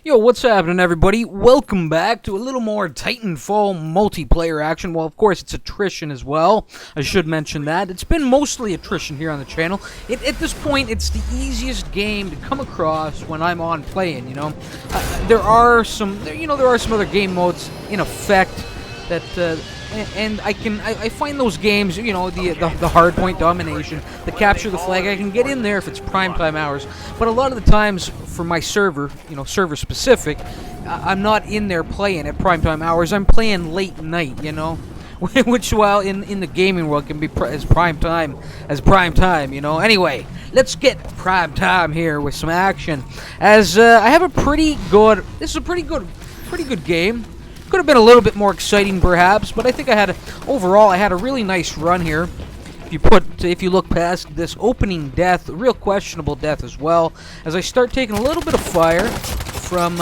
Yo, what's happening, everybody? Welcome back to a little more Titanfall multiplayer action. Well, of course, it's attrition as well. I should mention that. It's been mostly attrition here on the channel. At this point, it's the easiest game to come across when I'm on playing, you know. There are some other game modes in effect that... And I find those games, you know, the hardpoint domination, the capture the flag, I can get in there if it's primetime hours. But a lot of the times for my server, you know, server specific, I'm not in there playing at primetime hours. I'm playing late night, you know, which while in the gaming world can be as prime time, you know. Anyway, let's get prime time here with some action. As I have a pretty good game. Could have been a little bit more exciting, perhaps, but I think overall I had a really nice run here. If you look past this opening death, real questionable death as well, as I start taking a little bit of fire from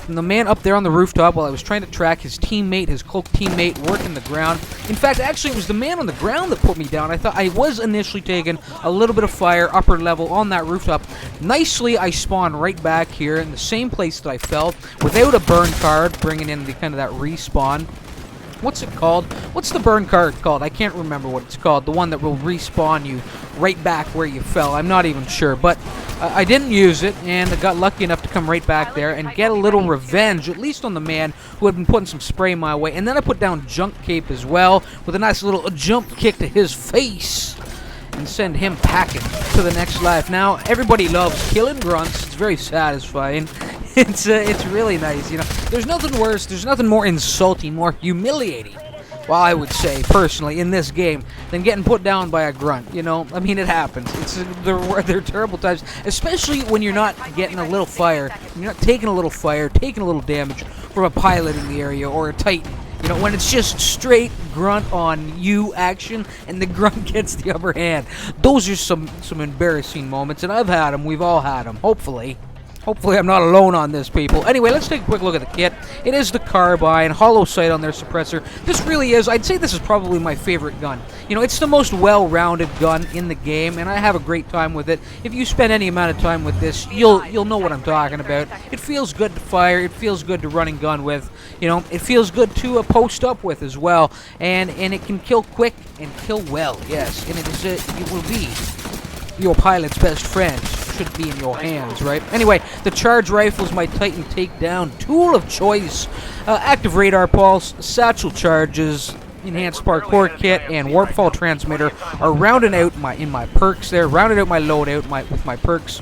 the man up there on the rooftop while I was trying to track his teammate, his cloaked teammate, working the ground. In fact, actually, it was the man on the ground that put me down. I thought I was initially taking a little bit of fire upper level on that rooftop. Nicely, I spawned right back here in the same place that I fell without a burn card, bringing in the kind of that respawn. What's it called? What's the burn card called? I can't remember what it's called. The one that will respawn you right back where you fell. I'm not even sure, but I didn't use it, and I got lucky enough to come right back there and get a little revenge, at least on the man who had been putting some spray my way. And then I put down Junk Cape as well, with a nice little jump kick to his face, and send him packing to the next life. Now, everybody loves killing grunts. It's very satisfying. It's really nice, you know. There's nothing worse, there's nothing more insulting, more humiliating, well, I would say, personally, in this game, than getting put down by a grunt, you know? I mean, it happens. They're terrible times, especially when you're not getting a little fire, you're not taking a little fire, taking a little damage from a pilot in the area, or a Titan. You know, when it's just straight grunt on you action, and the grunt gets the upper hand. Those are some embarrassing moments, and I've had them, we've all had them, hopefully. Hopefully I'm not alone on this, people. Anyway, let's take a quick look at the kit. It is the carbine, hollow sight on their suppressor. This really is, I'd say this is probably my favorite gun. You know, it's the most well-rounded gun in the game, and I have a great time with it. If you spend any amount of time with this, you'll know what I'm talking about. It feels good to fire, it feels good to run and gun with. You know, it feels good to post up with as well. And it can kill quick and kill well, yes. And it will be your pilot's best friend. Should be in your hands, right? Anyway, the charge rifle is my Titan takedown tool of choice. Active radar pulse, satchel charges, enhanced parkour kit, and warp fall transmitter are rounding out my perks there, rounding out my loadout with my perks.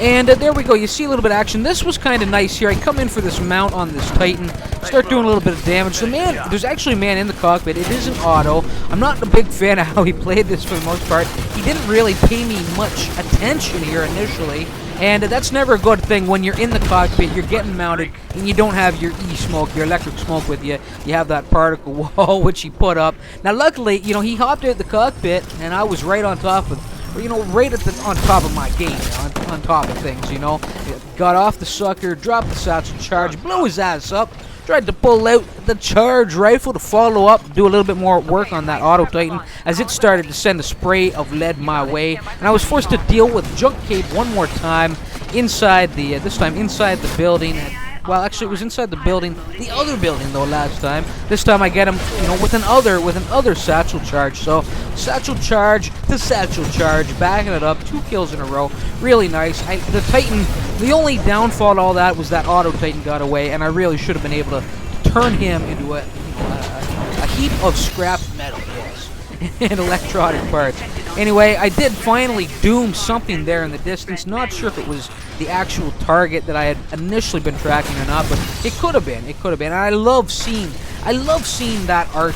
And there we go, you see a little bit of action. This was kind of nice here. I come in for this mount on this Titan, start doing a little bit of damage. There's actually a man in the cockpit. It isn't auto. I'm not a big fan of how he played this for the most part. He didn't really pay me much attention here initially, and that's never a good thing when you're in the cockpit, you're getting mounted, and you don't have your E-smoke, your electric smoke with you. You have that particle wall, which he put up. Now, luckily, you know, he hopped out the cockpit, and I was right on top of you know, right on top of my game, on top of things, you know. Got off the sucker, dropped the satchel charge, blew his ass up, tried to pull out the charge rifle to follow up, do a little bit more work on that auto Titan as it started to send a spray of lead my way, and I was forced to deal with Junk Cape one more time inside the, this time inside the building. Well, actually, it was inside the building, the other building, though, last time. This time I get him, you know, with an other satchel charge. So, satchel charge to satchel charge, backing it up, 2 kills in a row. Really nice. The Titan, the only downfall to all that was that auto Titan got away, and I really should have been able to turn him into a heap of scrap metal, yes, and electronic parts. Anyway, I did finally doom something there in the distance. Not sure if it was the actual target that I had initially been tracking or not, but it could have been. It could have been. And I love seeing that arc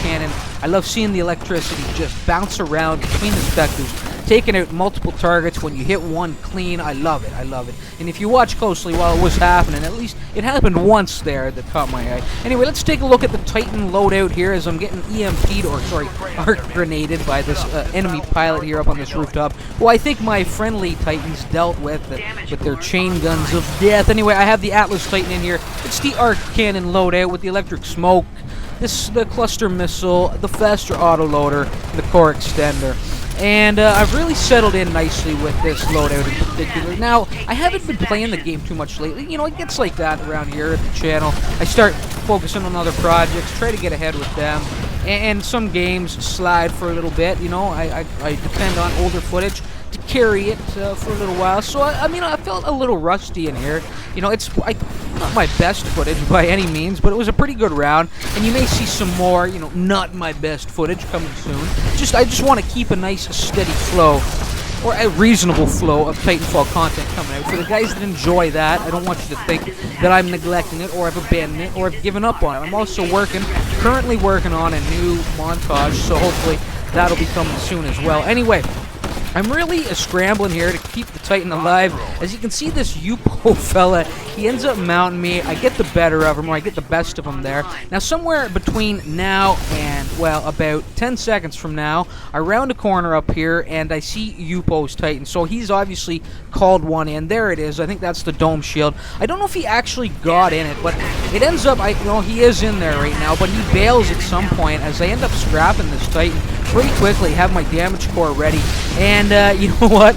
cannon. I love seeing the electricity just bounce around between the specters, taking out multiple targets when you hit one clean. I love it. I love it. And if you watch closely while it was happening, at least it happened once there that caught my eye. Anyway, let's take a look at the Titan loadout here as I'm getting EMP'd, or sorry, arc grenaded by this enemy pilot here up on this rooftop, who I think my friendly Titans dealt with their chain guns of death. Anyway, I have the Atlas Titan in here. It's the arc cannon loadout with the electric smoke, the cluster missile, the faster autoloader, the core extender. And I've really settled in nicely with this loadout in particular. Now, I haven't been playing the game too much lately. You know, it gets like that around here at the channel. I start focusing on other projects, try to get ahead with them. And some games slide for a little bit. You know, I depend on older footage to carry it for a little while. So, I mean, I felt a little rusty in here. You know, it's not my best footage by any means, but it was a pretty good round. And you may see some more, you know, not my best footage coming soon. I just want to keep a nice, steady flow, or a reasonable flow of Titanfall content coming out. For the guys that enjoy that, I don't want you to think that I'm neglecting it, or I've abandoned it, or I've given up on it. I'm also currently working on a new montage, so hopefully that'll be coming soon as well. Anyway, I'm really scrambling here to keep the Titan alive. As you can see, this Yupo fella, he ends up mounting me. I get the better of him, or I get the best of him there. Now, somewhere between now and, well, about 10 seconds from now, I round a corner up here, and I see Yupo's Titan. So he's obviously called one in. There it is. I think that's the dome shield. I don't know if he actually got in it, but it ends up, you know, he is in there right now, but he bails at some point as I end up scrapping this Titan pretty quickly, have my damage core ready. And you know what?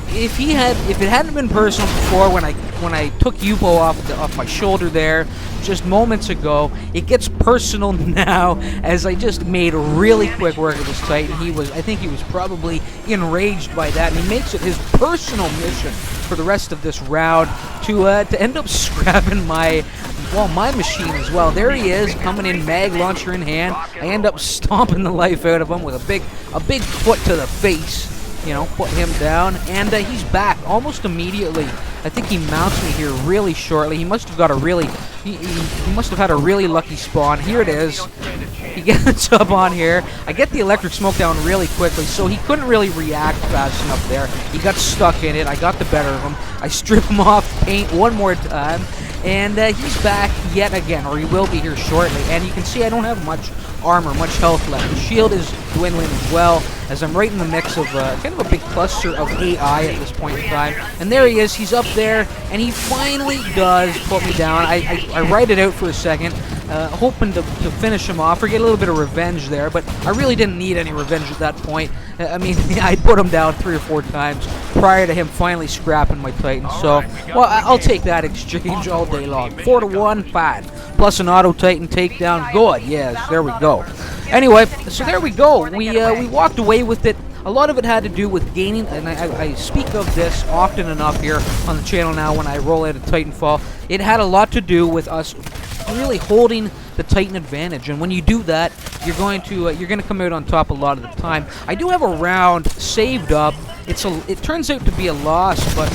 If it hadn't been personal before, when I took Yupo off my shoulder there just moments ago, it gets personal now as I just made really quick work of this Titan. I think he was probably enraged by that, and he makes it his personal mission for the rest of this round to end up scrapping my machine as well. There he is, coming in, mag launcher in hand. I end up stomping the life out of him with a big foot to the face. You know, put him down, and he's back almost immediately. I think he mounts me here really shortly. He must have got he must have had a really lucky spawn. Here it is. He gets up on here. I get the electric smoke down really quickly, so he couldn't really react fast enough there. He got stuck in it. I got the better of him. I strip him off paint one more time, and he's back yet again, or he will be here shortly. And you can see I don't have much armor, much health left. The shield is dwindling as well, as I'm right in the mix of kind of a big cluster of AI at this point in time. And there he is. He's up there, and he finally does put me down. I ride it out for a second, hoping to finish him off or get a little bit of revenge there, but I really didn't need any revenge at that point. I mean, I put him down 3 or 4 times prior to him finally scrapping my Titan. So, well, I'll take that exchange all day long. 4 to 1, fine. Plus an auto Titan takedown. Good. Yes, there we go. Anyway, so there we go. We walked away with it. A lot of it had to do with gaining, and I speak of this often enough here on the channel now when I roll out a Titanfall. It had a lot to do with us really holding the Titan advantage, and when you do that, you're going to come out on top a lot of the time. I do have a round saved up. It turns out to be a loss, but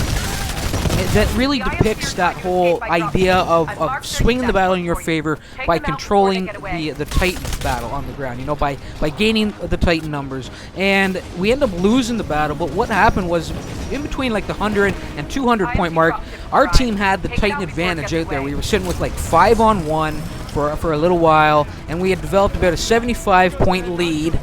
that really depicts that whole idea of swinging the battle in your favor by controlling the Titan battle on the ground, you know, by gaining the Titan numbers. And we end up losing the battle, but what happened was, in between like the 100 and 200 point mark, our team had the Titan advantage out there. We were sitting with like 5-on-1 for a little while, and we had developed about a 75 point lead,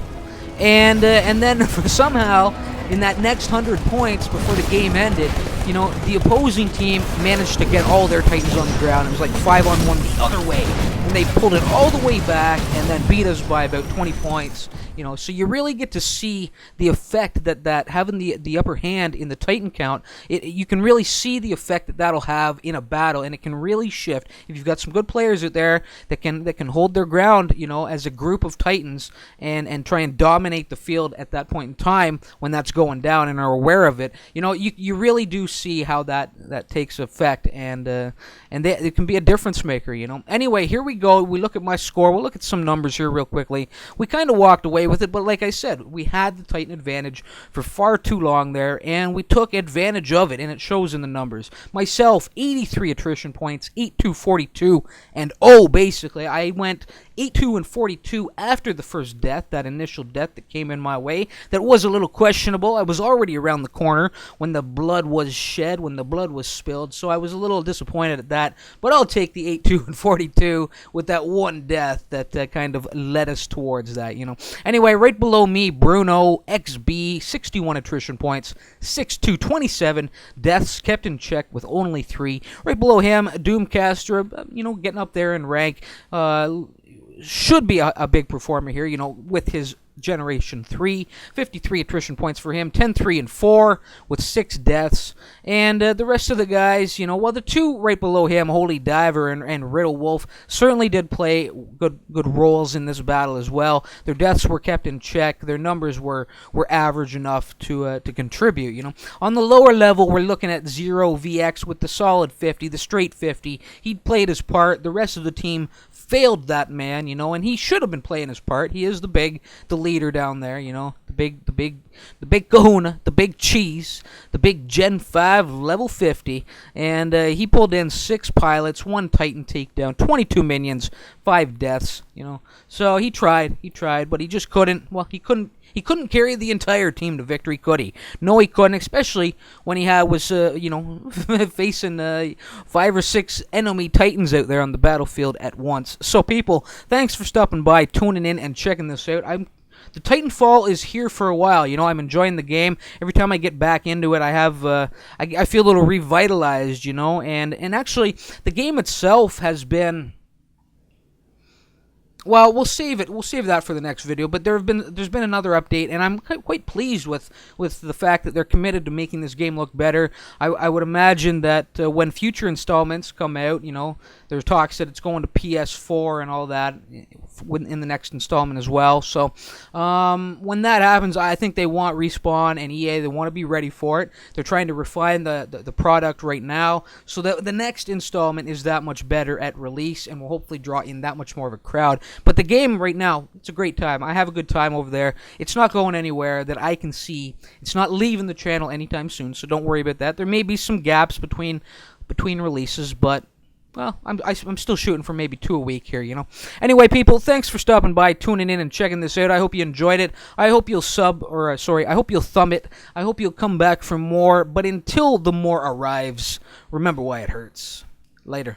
and then somehow in that next 100 points before the game ended, you know, the opposing team managed to get all their Titans on the ground. It was like 5-on-1 the other way, and they pulled it all the way back and then beat us by about 20 points. You know, so you really get to see the effect that having the upper hand in the Titan count, you can really see the effect that'll have in a battle, and it can really shift. If you've got some good players out there that can hold their ground, you know, as a group of Titans and try and dominate the field at that point in time when that's going down and are aware of it, you know, you really do see how that takes effect, and it can be a difference maker, you know. Anyway, here we go. We look at my score. We'll look at some numbers here real quickly. We kind of walked away with it, but like I said, we had the Titan advantage for far too long there, and we took advantage of it, and it shows in the numbers. Myself, 83 attrition points, 8-2, 42, and basically, I went 8-2 and 42 after the first death, that initial death that came in my way. That was a little questionable. I was already around the corner when the blood was shed, when the blood was spilled, so I was a little disappointed at that, but I'll take the 8-2 and 42 with that one death that kind of led us towards that, you know. Anyway, right below me, Bruno, XB, 61 attrition points, 6-2, 27 deaths kept in check with only 3. Right below him, Doomcaster, you know, getting up there in rank, should be a big performer here, you know, with his Generation 3, 53 attrition points for him, 10, 3, and 4 with 6 deaths. And the rest of the guys, well, the two right below him, Holy Diver and Riddle Wolf, certainly did play good roles in this battle as well. Their deaths were kept in check. Their numbers were average enough to contribute. On the lower level, we're looking at Zero VX with the solid 50, the straight 50. He played his part. The rest of the team failed that man, and he should have been playing his part. He is the leader down there, the big kahuna, the big cheese, the big Gen 5 level 50, and he pulled in 6 pilots, 1 Titan takedown, 22 minions, 5 deaths, So he tried, but he just couldn't. Well, he couldn't carry the entire team to victory, could he? No, he couldn't, especially when he was facing 5 or 6 enemy Titans out there on the battlefield at once. So, people, thanks for stopping by, tuning in, and checking this out. The Titanfall is here for a while. I'm enjoying the game. Every time I get back into it, I feel a little revitalized. And actually, the game itself has been. Well, we'll save it. We'll save that for the next video. But there's been another update, and I'm quite pleased with the fact that they're committed to making this game look better. I would imagine that when future installments come out, there's talks that it's going to PS4 and all that in the next installment as well. So when that happens, I think they want Respawn and EA. They want to be ready for it. They're trying to refine the product right now, so that the next installment is that much better at release, and will hopefully draw in that much more of a crowd. But the game right now, it's a great time. I have a good time over there. It's not going anywhere that I can see. It's not leaving the channel anytime soon, so don't worry about that. There may be some gaps between releases, but well, I'm still shooting for maybe 2 a week here, Anyway, people, thanks for stopping by, tuning in, and checking this out. I hope you enjoyed it. I hope you'll I hope you'll thumb it. I hope you'll come back for more. But until the more arrives, remember why it hurts. Later.